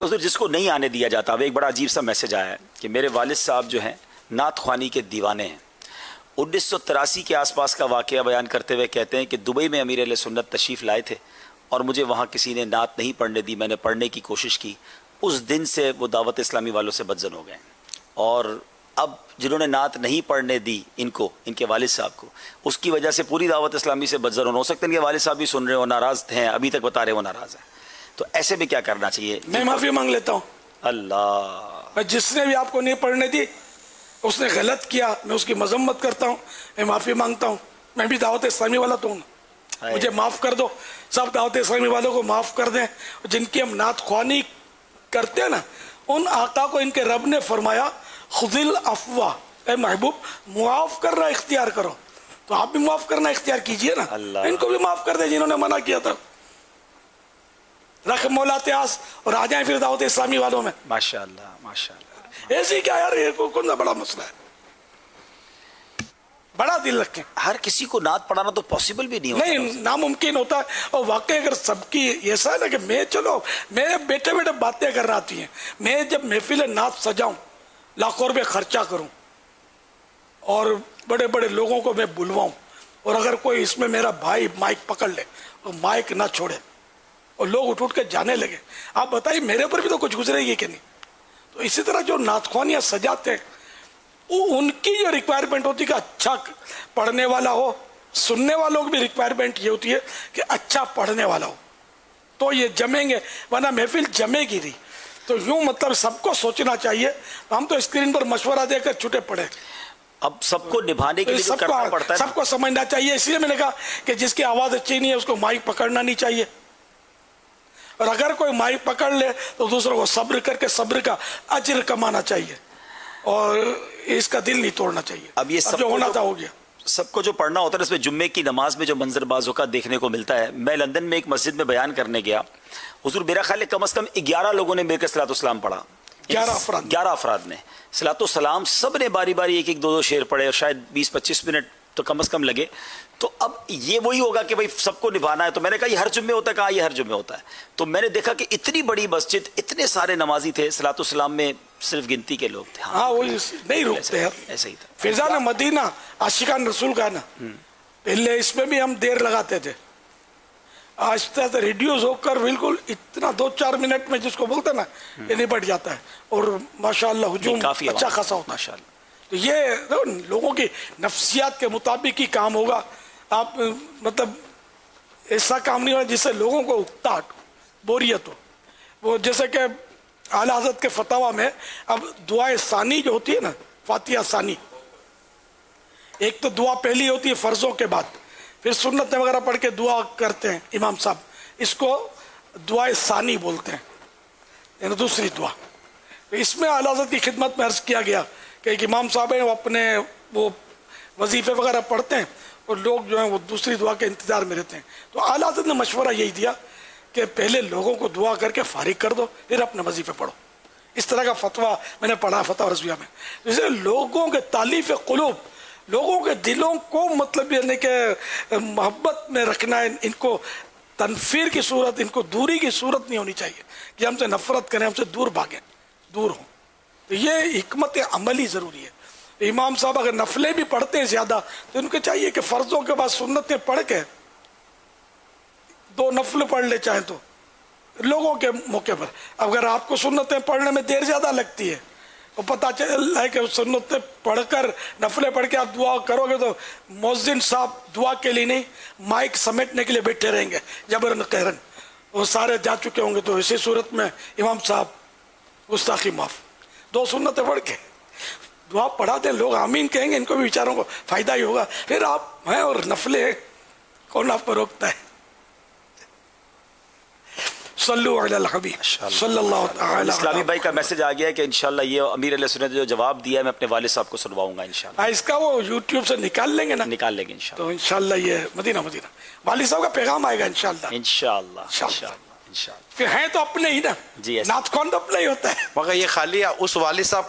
حضور جس کو نہیں آنے دیا جاتا، اب ایک بڑا عجیب سا میسج آیا ہے کہ میرے والد صاحب جو ہیں نعت خوانی کے دیوانے ہیں۔ 1983 کے آس پاس کا واقعہ بیان کرتے ہوئے کہتے ہیں کہ دبئی میں امیر اہل سنت تشریف لائے تھے اور مجھے وہاں کسی نے نعت نہیں پڑھنے دی، میں نے پڑھنے کی کوشش کی، اس دن سے وہ دعوت اسلامی والوں سے بدزن ہو گئے اور اب جنہوں نے نعت نہیں پڑھنے دی ان کو، ان کے والد صاحب کو، اس کی وجہ سے پوری دعوت اسلامی سے بدزن ہو سکتا ہے۔ ان کے والد صاحب بھی سن رہے ہو، ناراض ہیں، ابھی تک بتا رہے وہ ناراض ہیں، تو ایسے میں کیا کرنا چاہیے؟ میں معافی مانگ لیتا ہوں۔ اللہ، جس نے بھی آپ کو نہیں پڑھنے دی اس نے غلط کیا، میں اس کی مذمت کرتا ہوں، میں معافی مانگتا ہوں۔ میں بھی دعوت اسلامی والا تو ہوں، مجھے معاف کر دو۔ سب دعوت اسلامی والوں کو معاف کر دیں جن کی ہم نعت خوانی کرتے ہیں نا، ان آقا کو ان کے رب نے فرمایا خذ العفو، اے محبوب معاف کرنا اختیار کرو، تو آپ بھی معاف کرنا اختیار کیجئے نا۔ ان کو بھی معاف کر دیں جنہوں نے منع کیا تھا، رکھ مولا تیاس اور آ جائیں پھر دعوت اسلامی والوں میں۔ ماشاءاللہ ماشاءاللہ۔ ایسی کیا یار، یہ کون سا بڑا مسئلہ ہے، بڑا دل رکھیں۔ ہر کسی کو نعت پڑھانا تو پاسبل بھی نہیں ہوتا، نہیں، ناممکن ہوتا ہے۔ اور واقعی اگر سب کی ایسا ہے نا کہ میں چلو میں بیٹھے بیٹھے باتیں کرنا آتی ہیں، میں جب محفل نعت سجاؤں، لاکھوں روپے خرچہ کروں اور بڑے بڑے لوگوں کو میں بلواؤں، اور اگر کوئی اس میں میرا بھائی مائک پکڑ لے اور مائک نہ چھوڑے اور لوگ اٹھ کے جانے لگے، آپ بتائیے میرے پر بھی تو کچھ گزرے گی کہ نہیں؟ تو اسی طرح جو نعت خوانیاں سجاتے ہیں ان کی جو ریکوائرمنٹ ہوتی ہے کہ اچھا پڑھنے والا ہو، سننے والوں کی بھی ریکوائرمنٹ یہ ہوتی ہے کہ اچھا پڑھنے والا ہو، تو یہ جمیں گے، ورنہ محفل جمے گی نہیں۔ تو یوں مطلب سب کو سوچنا چاہیے، ہم تو اسکرین پر مشورہ دے کر چھٹے پڑے، اب سب کو نبھانے کے لیے جو کرنا پڑتا ہے سب کو سمجھنا چاہیے۔ اس لیے میں نے کہا کہ جس کی آواز اچھی نہیں ہے اس کو مائک پکڑنا نہیں چاہیے، اور اگر کوئی مائک پکڑ لے تو دوسروں کو صبر کر کے صبر کا اجر کمانا چاہیے، اور اس کا دل نہیں توڑنا چاہیے۔ اب یہ سب جو ہونا تھا ہو گیا۔ سب کو جو پڑھنا ہوتا ہے اس میں جمعے کی نماز میں جو منظر بعض اوقات دیکھنے کو ملتا ہے، میں لندن میں ایک مسجد میں بیان کرنے گیا، حضور میرا خیال ہے کم از کم 11 لوگوں نے میرے صلاۃ السلام پڑھا، 11 افراد نے صلاۃ السلام، سب نے باری باری ایک ایک دو شعر پڑھے، اور شاید 20-25 منٹ تو کم از کم لگے۔ تو اب یہ وہی ہوگا کہ بھائی سب کو نبھانا ہے، تو میں نے کہا یہ ہر جمعے ہوتا ہے، کہا یہ ہر جمعے ہوتا ہے۔ تو میں نے دیکھا کہ اتنی بڑی مسجد، اتنے سارے نمازی تھے، صلاۃ السلام میں صرف گنتی کے لوگ تھے۔ ہاں وہ نہیں رکتے ہیں، ایسا ہی تھا۔ فیضان مدینہ عاشقان رسول کا نا، پہلے اس میں بھی ہم دیر لگاتے تھے، آہستہ سے ریڈیوز ہو کر بالکل اتنا 2-4 منٹ میں جس کو بولتے ہیں نا یہ نپٹ جاتا ہے، اور ماشاءاللہ ہجوم اچھا خاصا ہوتا ہے۔ ماشاءاللہ۔ تو یہ لوگوں کی نفسیات کے مطابق ہی کام ہوگا۔ آپ مطلب ایسا کام نہیں ہوگا جس سے لوگوں کو اکتاہٹ بوریت ہو۔ وہ جیسے کہ اعلیٰ حضرت کے فتاویٰ میں اب دعائے ثانی جو ہوتی ہے نا، فاتحہ ثانی، ایک تو دعا پہلی ہوتی ہے فرضوں کے بعد، پھر سنت وغیرہ پڑھ کے دعا کرتے ہیں امام صاحب، اس کو دعائے ثانی بولتے ہیں، یعنی دوسری دعا۔ اس میں اعلیٰ حضرت کی خدمت میں عرض کیا گیا کہ ایک امام صاحب ہیں، وہ اپنے وہ وظیفے وغیرہ پڑھتے ہیں اور لوگ جو ہیں وہ دوسری دعا کے انتظار میں رہتے ہیں، تو اعلیٰ حضرت نے مشورہ یہی دیا کہ پہلے لوگوں کو دعا کر کے فارغ کر دو، پھر اپنے وظیفے پڑھو۔ اس طرح کا فتویٰ میں نے پڑھا فتاوی رضویہ میں۔ جیسے لوگوں کے تالیف قلوب، لوگوں کے دلوں کو مطلب یہ نہیں کہ محبت میں رکھنا ہے، ان کو تنفیر کی صورت، ان کو دوری کی صورت نہیں ہونی چاہیے کہ ہم سے نفرت کریں، ہم سے دور بھاگیں، دور ہوں۔ تو یہ حکمت عملی ضروری ہے۔ امام صاحب اگر نفلیں بھی پڑھتے ہیں زیادہ تو ان کو چاہیے کہ فرضوں کے بعد سنتیں پڑھ کے 2 نفل پڑھ لے چاہیں تو لوگوں کے موقع پر۔ اگر آپ کو سنتیں پڑھنے میں دیر زیادہ لگتی ہے اور پتہ چلا ہے کہ سنتیں پڑھ کر نفلیں پڑھ کے آپ دعا کرو گے تو مؤذن صاحب دعا کے لیے نہیں، مائک سمیٹنے کے لیے بیٹھے رہیں گے جبرن قہرن، وہ سارے جا چکے ہوں گے۔ تو اسی صورت میں امام صاحب گستاخی معاف، 2 سنتیں پڑھ کے دعا پڑھا دیں، لوگ آمین کہیں گے، ان کو بھی بیچاروں کو فائدہ ہی ہوگا۔ پھر آپ ہیں اور نفلیں ہیں، کون آپ کو روکتا ہے؟ صلو علی الحبیب صلی اللہ تعالی۔ اسلامی بھائی کا میسج آ گیا ہے کہ انشاءاللہ یہ امیر علیہ سنت نے جو جواب دیا ہے میں اپنے والد صاحب کو سنواؤں گا انشاءاللہ۔ اس کا وہ یوٹیوب سے نکال لیں گے نا، نکال لیں گے انشاءاللہ۔ تو انشاءاللہ یہ مدینہ والد صاحب کا پیغام آئے گا انشاءاللہ۔ انشاءاللہ پھر ہیں تو اپنے ہی نا، جی، نعت خوان تو اپنا ہی ہوتا ہے۔ مگر یہ خالی اس والد صاحب